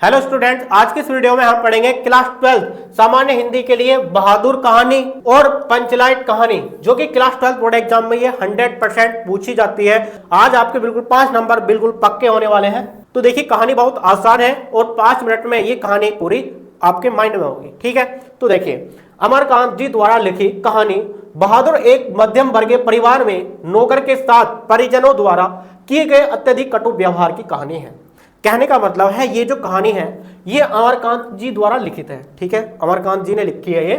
Hello students, आज की इस वीडियो में हम पढ़ेंगे क्लास 12 सामान्य हिंदी के लिए बहादुर कहानी और पंचलाइट कहानी, जो कि क्लास 12 बोर्ड एग्जाम में ये 100% पूछी जाती है। आज आपके बिल्कुल 5 नंबर बिल्कुल पक्के होने वाले हैं। तो देखिए, कहानी बहुत आसान है और 5 मिनट में ये कहानी पूरी आपके माइंड में होगी। ठीक है, तो देखिए, अमरकांत जी द्वारा लिखी कहानी बहादुर एक मध्यम वर्गीय परिवार में नौकर के साथ परिजनों द्वारा किए गए अत्यधिक कटु व्यवहार की कहानी है। कहने का मतलब है, ये जो कहानी है ये अमरकांत जी द्वारा लिखित है। ठीक है, अमरकांत जी ने लिखी है। ये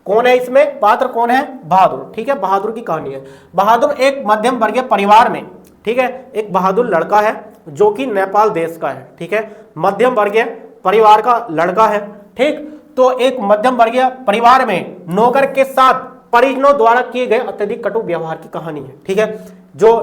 कौन है, इसमें पात्र कौन है? बहादुर। ठीक है, बहादुर की कहानी है। बहादुर एक मध्यम वर्गीय परिवार में, ठीक है, एक बहादुर लड़का है जो कि नेपाल देश का है। ठीक है, मध्यम वर्गीय परिवार का लड़का है। ठीक, तो एक मध्यम वर्गीय परिवार में नौकर के साथ परिजनों द्वारा किए गए अत्यधिक कटु व्यवहार की कहानी है। ठीक है, जो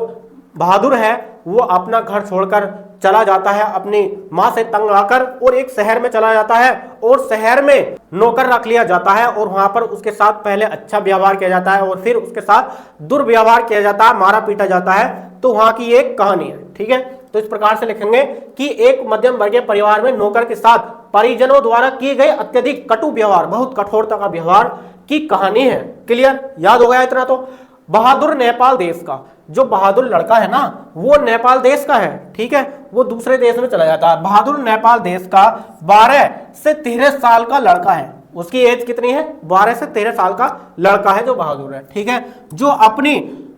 बहादुर है वो अपना घर छोड़कर चला जाता है अपनी मां से तंग आकर और एक शहर में चला जाता है और शहर में नौकर रख लिया जाता है और वहां पर उसके साथ पहले अच्छा व्यवहार किया जाता है और फिर उसके साथ दुर्व्यवहार किया जाता है, मारा पीटा जाता है। तो वहां की एक कहानी है। ठीक है, तो इस प्रकार से लिखेंगे कि एक मध्यम वर्गीय परिवार में नौकर के साथ परिजनों द्वारा किए गए अत्यधिक कटु व्यवहार, बहुत कठोरता का व्यवहार की कहानी है। क्लियर, याद हो गया इतना? तो बहादुर नेपाल देश का, जो बहादुर लड़का है ना वो नेपाल देश का है। ठीक है, वो दूसरे देश में चला जाता है। बहादुर नेपाल देश का 12 से 13 साल का लड़का है। उसकी एज कितनी है? 12 से 13 साल का लड़का है जो बहादुर है। ठीक है, जो अपनी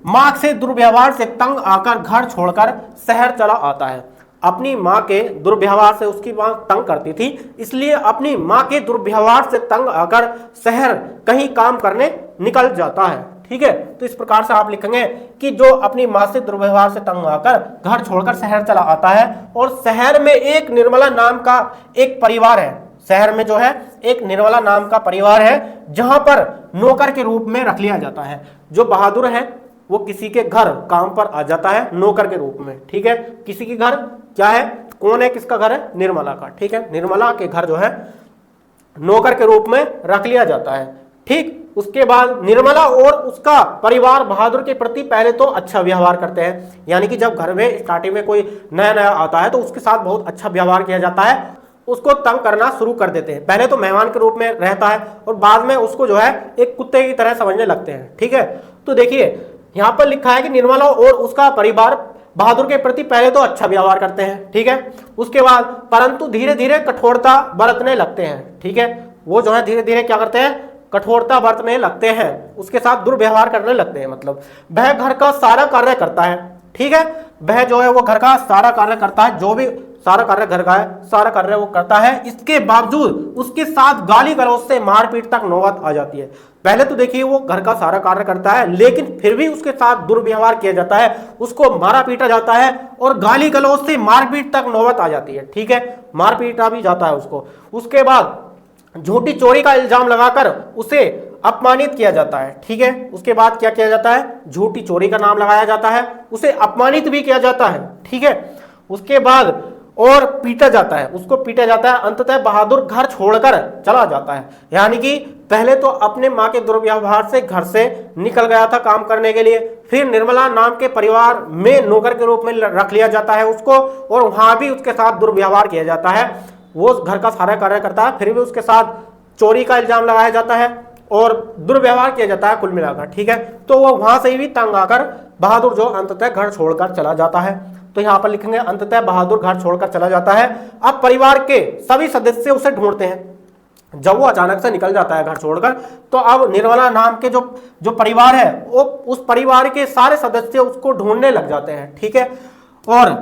मां से दुर्व्यवहार से तंग आकर घर छोड़कर शहर चला आता है। अपनी मां के दुर्व्यवहार से उसकी मां तंग करती थी, इसलिए अपनी मां के दुर्व्यवहार से तंग आकर शहर कहीं काम करने निकल जाता है। ठीक है, तो इस प्रकार से आप लिखेंगे कि जो अपनी मां से दुर्व्यवहार से तंग आकर घर छोड़कर शहर चला आता है और शहर में एक निर्मला नाम का एक परिवार है। शहर में जो है एक निर्मला नाम का परिवार है जहां पर नौकर के रूप में रख लिया जाता है। जो बहादुर है वो किसी के घर काम पर आ जाता है नौकर के रूप में। ठीक है, किसी के घर क्या है, कौन है, किसका घर है? निर्मला का। ठीक है, निर्मला के घर जो है नौकर के रूप में रख लिया जाता है। ठीक, उसके बाद निर्मला और उसका परिवार बहादुर के प्रति पहले तो अच्छा व्यवहार करते हैं, यानी कि जब घर में स्टार्टिंग में कोई नया नया आता है तो उसके साथ बहुत अच्छा व्यवहार किया जाता है, उसको तंग करना शुरू कर देते हैं। पहले तो मेहमान के रूप में रहता है और बाद में उसको जो है एक कुत्ते की तरह समझने लगते हैं। ठीक है, तो देखिए यहाँ पर लिखा है कि निर्मला और उसका परिवार बहादुर के प्रति पहले तो अच्छा व्यवहार करते हैं। ठीक है, उसके बाद परंतु धीरे धीरे कठोरता बरतने लगते हैं। ठीक है, वो जो है धीरे धीरे क्या करते हैं, कठोरता बरतने लगते हैं, उसके साथ दुर्व्यवहार करने लगते हैं। मतलब वह घर का सारा कार्य करता है। ठीक है, वह जो है वो घर का सारा कार्य करता है, जो भी सारा कार्य घर का है सारा कार्य वो करता है। इसके बावजूद उसके साथ गाली गलौज से मारपीट तक नौबत आ जाती है। पहले तो देखिए वो घर का सारा कार्य करता है लेकिन फिर भी उसके साथ दुर्व्यवहार किया जाता है, उसको मारा पीटा जाता है और गाली गलौज से मारपीट तक नौबत आ जाती है। ठीक है, मार पीटा भी जाता है उसको। उसके बाद झूठी चोरी का इल्जाम लगाकर उसे अपमानित किया जाता है। ठीक है, उसके बाद क्या किया जाता है, झूठी चोरी का नाम लगाया जाता है, उसे अपमानित भी किया जाता है। ठीक है, उसके बाद और पीटा जाता है, उसको पीटा जाता है। अंततः बहादुर घर छोड़कर चला जाता है, यानी कि पहले तो अपने मां के दुर्व्यवहार से घर से निकल गया था काम करने के लिए, फिर निर्मला नाम के परिवार में नौकर के रूप में रख लिया जाता है उसको और वहां भी उसके साथ दुर्व्यवहार किया जाता है। वो घर का सारा कार्य करता है, फिर भी उसके साथ चोरी का इल्जाम लगाया जाता है और दुर्व्यवहार किया जाता है कुल मिलाकर। ठीक है, तो वो वहां से भी तंग आकर बहादुर जो अंततः घर छोड़कर चला जाता है। तो यहाँ पर लिखेंगे अंततः बहादुर घर छोड़कर चला जाता है। अब परिवार के सभी सदस्य उसे ढूंढते हैं। जब वो अचानक से निकल जाता है घर छोड़कर, तो अब निर्मला नाम के जो परिवार है वो उस परिवार के सारे सदस्य उसको ढूंढने लग जाते हैं। ठीक है, और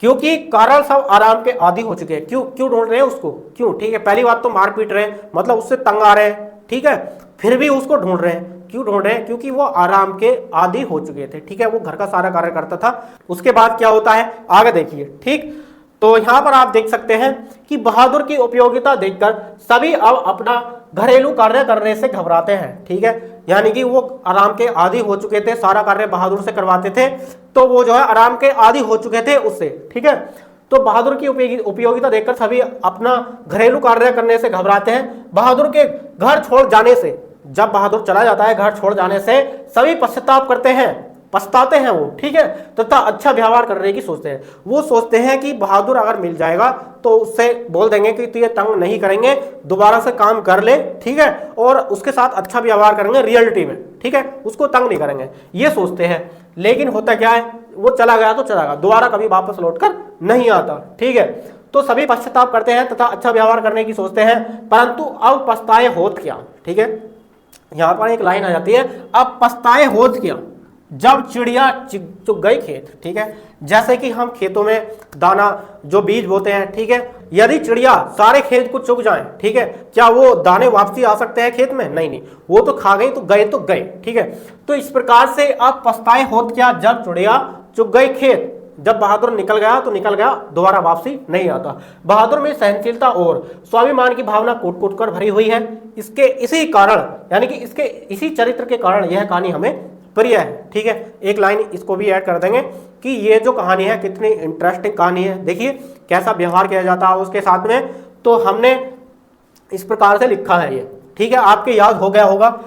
क्योंकि कारण सब आराम के आदी हो चुके हैं। क्यों ढूंढ रहे हैं उसको? क्यों? ठीक है, पहली बात तो मार पीट रहे हैं, मतलब उससे तंग आ रहे हैं। ठीक है, फिर भी उसको ढूंढ रहे हैं। क्यों ढूंढ रहे हैं? क्योंकि वो आराम के आदी हो चुके थे। ठीक है, वो घर का सारा कार्य करता था। उसके बाद क्या होता है आगे देखिए। ठीक, तो यहाँ पर आप देख सकते हैं कि बहादुर की उपयोगिता देखकर सभी अब अपना घरेलू कार्य करने से घबराते हैं। ठीक है, यानी कि वो आराम के आदी हो चुके थे, सारा कार्य बहादुर से करवाते थे, तो वो जो है आराम के आदी हो चुके थे उससे। ठीक है, तो बहादुर की उपयोगिता देखकर सभी अपना घरेलू कार्य करने से घबराते हैं। बहादुर के घर छोड़ जाने से, जब बहादुर चला जाता है घर छोड़ जाने से, सभी पश्चाताप करते हैं पछताते हैं वो, ठीक है, तथा अच्छा व्यवहार करने की सोचते हैं। वो सोचते हैं कि बहादुर अगर मिल जाएगा तो उससे बोल देंगे कि तू ये तंग नहीं करेंगे, दोबारा से काम कर ले, ठीक है, और उसके साथ अच्छा व्यवहार करेंगे रियलिटी में, ठीक है, उसको तंग नहीं करेंगे, ये सोचते हैं। लेकिन होता क्या है, वो चला गया तो चला गया, दोबारा कभी वापस लौटकर नहीं आता, ठीक है। तो सभी पश्चाताप करते हैं तथा अच्छा व्यवहार करने की सोचते हैं, परंतु अब पछताए होत क्या, ठीक है। यहां पर एक लाइन आ जाती है, अब पछताए होत क्या, जब चिड़िया चुग गई खेत, ठीक है। जैसे कि हम खेतों में दाना जो बीज बोते हैं, ठीक है, यदि चिड़िया सारे खेत को चुग जाए, ठीक है, क्या वो दाने वापसी आ सकते हैं खेत में? नहीं, वो तो खा गई तो गए, ठीक है। तो इस प्रकार से अब पछताए होत क्या, जब चिड़िया चुग गई खेत, जब बहादुर निकल गया तो निकल गया, दोबारा वापसी नहीं आता। बहादुर में सहनशीलता और स्वाभिमान की भावना कूट कूट कर भरी हुई है। इसके इसी कारण, यानी कि इसके इसी चरित्र के कारण यह कहानी हमें प्रिय है, ठीक है। एक लाइन इसको भी ऐड कर देंगे कि ये जो कहानी है कितनी इंटरेस्टिंग कहानी है, देखिए कैसा व्यवहार किया जाता है उसके साथ में। तो हमने इस प्रकार से लिखा है ये, ठीक है, आपके याद हो गया होगा।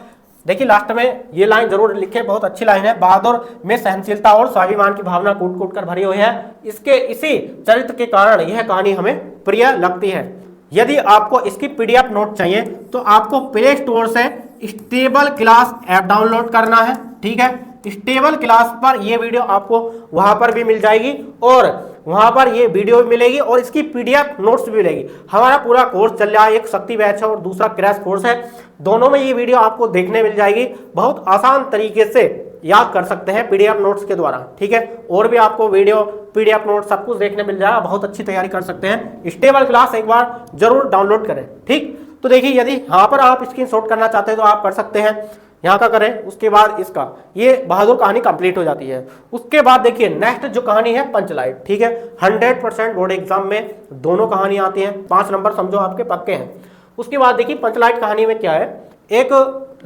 देखिए लास्ट में ये लाइन जरूर लिखे, बहुत अच्छी लाइन है, बहादुर में सहनशीलता और स्वाभिमान की भावना कूट कूट कर भरी हुई है। इसके इसी चरित्र के कारण यह कहानी हमें प्रिय लगती है। यदि आपको इसकी पीडीएफ नोट चाहिए तो आपको प्ले स्टोर से स्टेबल क्लास ऐप डाउनलोड करना है, ठीक है। स्टेबल क्लास पर ये वीडियो आपको वहां पर भी मिल जाएगी और वहां पर ये वीडियो भी मिलेगी और इसकी पीडीएफ नोट्स भी मिलेगी। हमारा पूरा कोर्स चल रहा है, एक शक्ति बैच है और दूसरा क्रैश कोर्स है, दोनों में ये वीडियो आपको देखने मिल जाएगी। बहुत आसान तरीके से याद कर सकते हैं पीडीएफ नोट्स के द्वारा, ठीक है। और भी आपको वीडियो पीडीएफ नोट सब कुछ देखने मिल जाएगा, बहुत अच्छी तैयारी कर सकते हैं। स्टेबल क्लास एक बार जरूर डाउनलोड करें, ठीक। तो देखिए यदि यहाँ पर आप स्क्रीनशॉट करना चाहते हैं तो आप कर सकते हैं, यहाँ का करें। उसके बाद इसका ये बहादुर कहानी कंप्लीट हो जाती है। उसके बाद देखिए नेक्स्ट जो कहानी है पंचलाइट, ठीक है, 100% बोर्ड एग्जाम में दोनों कहानी आती हैं, 5 नंबर समझो आपके पक्के हैं। उसके बाद देखिए पंचलाइट कहानी में क्या है, एक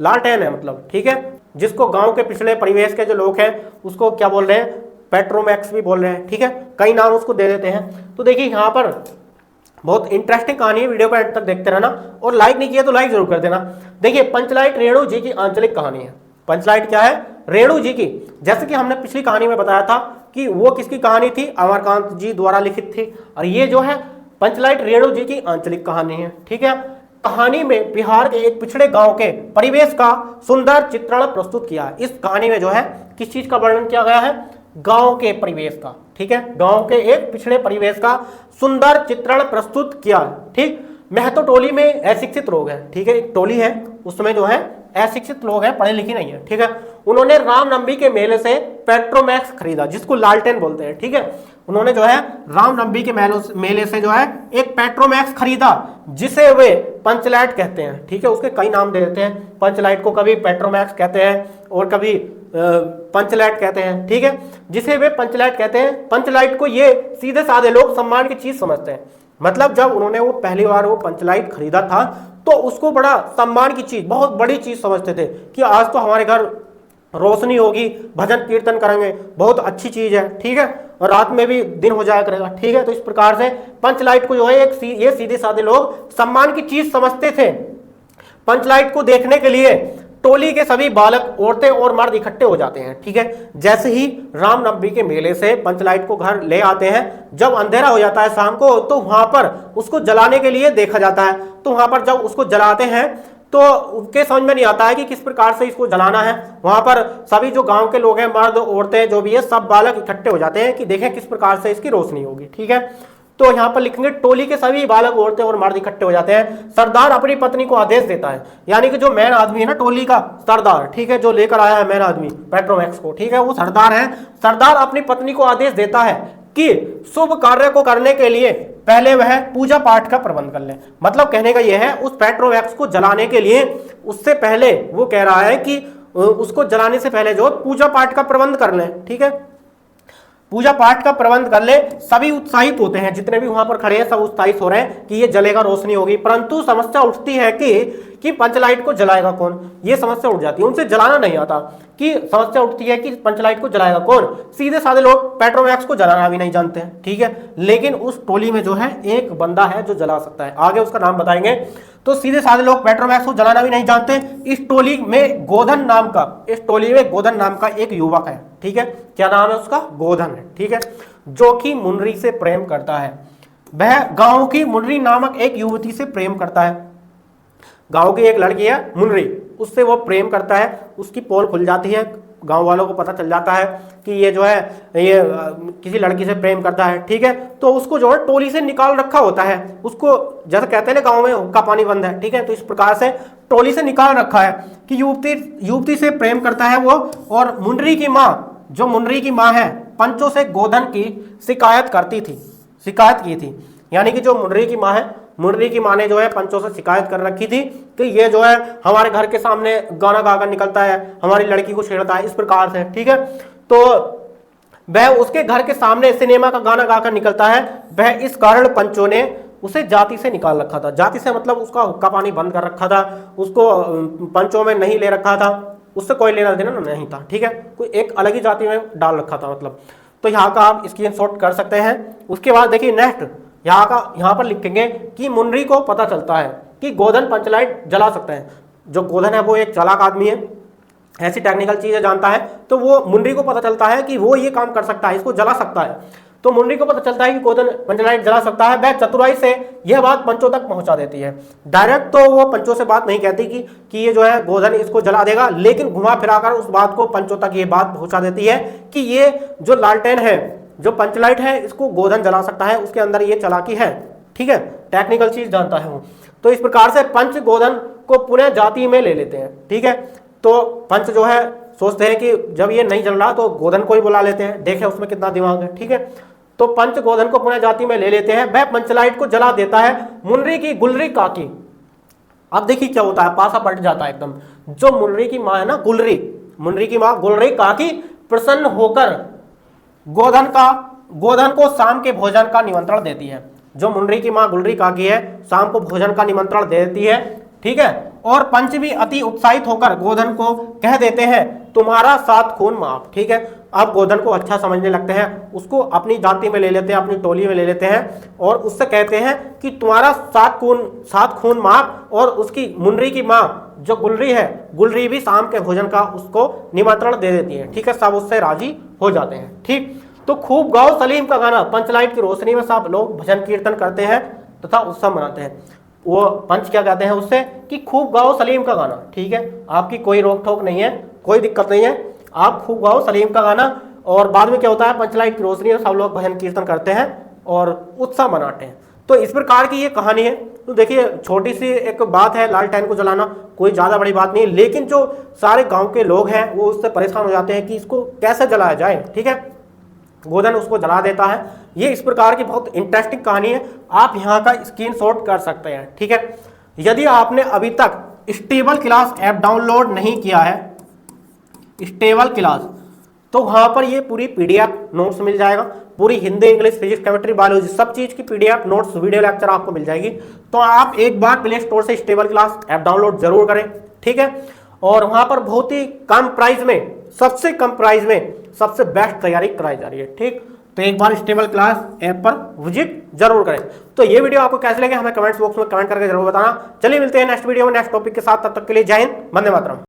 लालटेन है, मतलब, ठीक है, जिसको गांव के पिछड़े परिवेश के जो लोग हैं उसको क्या बोल रहे हैं, पेट्रोमैक्स भी बोल रहे हैं, ठीक है, कई नाम उसको दे देते हैं। तो देखिए यहाँ पर बहुत इंटरेस्टिंग कहानी है, वीडियो को एंड तक देखते रहना और लाइक नहीं किया तो लाइक जरूर कर देना। देखिए पंचलाइट रेणु जी की आंचलिक कहानी है। पंचलाइट क्या है, रेणु जी की। जैसे कि हमने पिछली कहानी में बताया था कि वो किसकी कहानी थी, अमरकांत जी द्वारा लिखित थी, और ये जो है पंचलाइट रेणु जी की आंचलिक कहानी है, ठीक है। कहानी में बिहार के एक पिछड़े गांव के परिवेश का सुंदर चित्रण प्रस्तुत किया है। इस कहानी में जो है किस चीज का वर्णन किया गया है, गांव के परिवेश का, ठीक है, गांव के एक पिछड़े परिवेश का सुंदर चित्रण प्रस्तुत किया, ठीक। महतो टोली में अशिक्षित लोग हैं, ठीक है, एक टोली है उसमें जो है अशिक्षित लोग हैं, पढ़े लिखे नहीं है, ठीक है। उन्होंने रामनवमी के मेले से पेट्रोमैक्स खरीदा, जिसको लालटेन बोलते हैं, ठीक है। उन्होंने जो है रामनवमी के मेले से जो है एक पेट्रोमैक्स खरीदा, जिसे वे पंचलाइट कहते हैं, ठीक है। उसके कई नाम दे देते हैं, पंचलाइट को कभी पेट्रोमैक्स कहते हैं और कभी पंचलाइट कहते हैं, ठीक है, जिसे वे पंचलाइट कहते हैं। पंचलाइट को ये सीधे साधे लोग सम्मान की चीज समझते हैं। मतलब जब उन्होंने वो पहली बार वो पंचलाइट खरीदा था तो उसको बड़ा सम्मान की चीज, बहुत बड़ी चीज समझते थे कि आज तो हमारे घर रोशनी होगी, भजन कीर्तन करेंगे, बहुत अच्छी चीज है, ठीक है, और रात में भी दिन हो जाया करेगा, ठीक है। तो इस प्रकार से पंचलाइट को जो है ये सीधे साधे लोग सम्मान की चीज समझते थे। पंचलाइट को देखने के लिए टोली के सभी बालक, औरतें और मर्द इकट्ठे हो जाते हैं, ठीक है। जैसे ही रामनवमी के मेले से पंचलाइट को घर ले आते हैं, जब अंधेरा हो जाता है शाम को, तो वहां पर उसको जलाने के लिए देखा जाता है। तो वहां पर जब उसको जलाते हैं तो उनके समझ में नहीं आता है कि किस प्रकार से इसको जलाना है। वहां पर सभी जो गांव के लोग हैं, मर्द औरतें जो भी है, सब बालक इकट्ठे हो जाते हैं कि देखें किस प्रकार से इसकी रोशनी होगी, ठीक है। तो यहाँ पर लिखेंगे टोली के सभी बालक, औरतें और मर्द इकट्ठे हो जाते हैं। सरदार अपनी पत्नी को आदेश देता है, यानी कि जो मैन आदमी है ना टोली का सरदार, ठीक है, जो लेकर आया है मैन आदमी पेट्रोमैक्स को, ठीक है, वो सरदार है। सरदार अपनी पत्नी को आदेश देता है कि शुभ कार्य को करने के लिए पहले वह पूजा पाठ का प्रबंध कर ले। मतलब कहने का यह है उस पेट्रोमैक्स को जलाने के लिए उससे पहले वो कह रहा है कि उसको जलाने से पहले जो पूजा पाठ का प्रबंध कर ले, ठीक है, पूजा पाठ का प्रबंध कर ले। सभी उत्साहित होते हैं, जितने भी वहां पर खड़े हैं सब उत्साहित हो रहे हैं कि ये जलेगा, रोशनी होगी। परंतु समस्या उठती है कि कि पंच लाइट को जलाएगा कौन, ये समस्या उठ जाती है। उनसे जलाना नहीं आता कि समस्या उठती है कि पंच लाइट को जलाएगा कौन। सीधे साधे लोग पेट्रोमैक्स को जलाना भी नहीं जानते हैं, ठीक है, लेकिन उस टोली में जो है एक बंदा है जो जला सकता है, आगे उसका नाम बताएंगे। तो सीधे साधे लोग पेट्रोमैक्स को जलाना भी नहीं जानते। इस टोली में गोधन नाम का एक युवक है, ठीक है, क्या नाम है उसका, गोधन है, ठीक है, जो कि मुनरी से प्रेम करता है। वह गांव की मुनरी नामक एक युवती से प्रेम करता है। गांव की एक लड़की है मुनरी, उससे वो प्रेम करता है। उसकी पोल खुल जाती है, गांव वालों को पता चल जाता है कि ये जो है ये किसी लड़की से प्रेम करता है, ठीक है। तो उसको जो है टोली से निकाल रखा होता है, उसको जैसे कहते हैं ना गांव में हुक्का पानी बंद है, ठीक है, तो इस प्रकार से टोली से निकाल रखा है कि युवती से प्रेम करता है वो। और मुनरी की माँ है पंचों से गोधन की शिकायत की थी। यानी कि जो मुनरी की माँ ने जो है पंचों से शिकायत कर रखी थी कि ये जो है हमारे घर के सामने गाना गाकर निकलता है, हमारी लड़की को छेड़ता है, इस प्रकार से, ठीक है। तो वह उसके घर के सामने सिनेमा का गाना गाकर निकलता है, वह इस कारण पंचों ने उसे जाति से निकाल रखा था। जाति से मतलब उसका हुक्का पानी बंद कर रखा था, उसको पंचों में नहीं ले रखा था, उससे कोई लेना देना नहीं था, ठीक है, कोई एक अलग ही जाति में डाल रखा था मतलब। तो यहाँ का आप स्क्रीनशॉट कर सकते हैं। उसके बाद देखिए नेक्स्ट यहाँ पर लिखेंगे कि मुनरी को पता चलता है कि गोधन पंचलाइट जला सकते हैं। जो गोधन है वो एक चालाक आदमी है, ऐसी टेक्निकल चीजें जानता है, तो वो मुनरी को पता चलता है कि वो ये काम कर सकता है, इसको जला सकता है। तो मुनरी को पता चलता है कि गोधन पंचलाइट जला सकता है। वह चतुराई से यह बात पंचों तक पहुंचा देती है। डायरेक्ट तो वो पंचों से बात नहीं कहती कि ये जो है गोधन इसको जला देगा, लेकिन घुमा फिराकर उस बात को पंचों तक ये बात पहुंचा देती है कि ये जो लालटेन है, जो पंचलाइट है, इसको गोधन जला सकता है, उसके अंदर ये चालाकी है, ठीक है, टेक्निकल चीज जानता है वो। तो इस प्रकार से पंच गोधन को पुनः जाति में ले लेते हैं, ठीक है। तो पंच जो है सोचते हैं कि जब ये नहीं जल रहा तो गोधन को ही बुला लेते हैं, देखें उसमें कितना दिमाग है, ठीक है। तो पंच गोधन को पुनः जाति में ले लेते हैं। वह पंचलाइट को जला देता है मुनरी की गुलरी काकी। अब देखिए क्या होता है, पासा पलट जाता है एकदम। जो मुनरी की माँ है ना मुनरी की माँ गुलरी काकी प्रसन्न होकर गोधन को शाम के भोजन का निमंत्रण देती है। जो मुनरी की माँ गुलरी काकी है शाम को भोजन का निमंत्रण दे देती है, ठीक है। और पंच भी अति उत्साहित होकर गोधन को कह देते हैं तुम्हारा 7 खून माफ, ठीक है। अब गोधन को अच्छा समझने लगते हैं, उसको अपनी जाति में ले लेते हैं, अपनी टोली में ले लेते हैं और उससे कहते हैं कि तुम्हारा 7 खून माफ। और उसकी मुनरी की माँ जो गुलरी भी शाम के भोजन का उसको निमंत्रण दे देती है, ठीक है। सब उससे राजी हो जाते हैं, ठीक। तो खूब गाओ सलीम का गाना, पंचलाइट की रोशनी में सब लोग भजन कीर्तन करते हैं तथा उत्सव मनाते हैं। वो पंच क्या कहते हैं उससे कि खूब गाओ सलीम का गाना, ठीक है, आपकी कोई रोक टोक नहीं है, कोई दिक्कत नहीं है, आप खूब गाओ सलीम का गाना। और बाद में क्या होता है, पंचलाइट की रोशनी में सब लोग भजन कीर्तन करते हैं और उत्सव मनाते हैं। तो इस प्रकार की ये कहानी है। तो देखिए छोटी सी एक बात है, लालटेन को जलाना कोई ज़्यादा बड़ी बात नहीं है, लेकिन जो सारे गाँव के लोग हैं वो उससे परेशान हो जाते हैं कि इसको कैसे जलाया जाए, ठीक है। गोधन उसको जला देता है। ये इस प्रकार की बहुत इंटरेस्टिंग कहानी है, आप यहाँ का स्क्रीनशॉट कर सकते हैं, ठीक है। यदि आपने अभी तक स्टेबल क्लास ऐप डाउनलोड नहीं किया है, स्टेबल क्लास, तो वहाँ पर ये पूरी PDF नोट्स मिल जाएगा, पूरी Hindi English physics chemistry biology सब चीज़ की PDF नोट्स वीडियो लेक्चर आपको मिल जाएगी। तो आप एक बार प्ले स्टोर से स्टेबल क्लास ऐप डाउनलोड जरूर करें, ठीक है। और वहाँ पर बहुत ही कम प्राइस में, सबसे कम प्राइस में सबसे बेस्ट तैयारी कराई जा रही है, ठीक। तो एक बार स्टेबल क्लास ऐप पर विजिट जरूर करें। तो ये वीडियो आपको कैसे लगे हमें कमेंट्स बॉक्स में कमेंट करके जरूर बताना। चलिए मिलते हैं नेक्स्ट वीडियो में नेक्स्ट टॉपिक के साथ, तब तक के लिए जय हिंद, वंदे मातरम।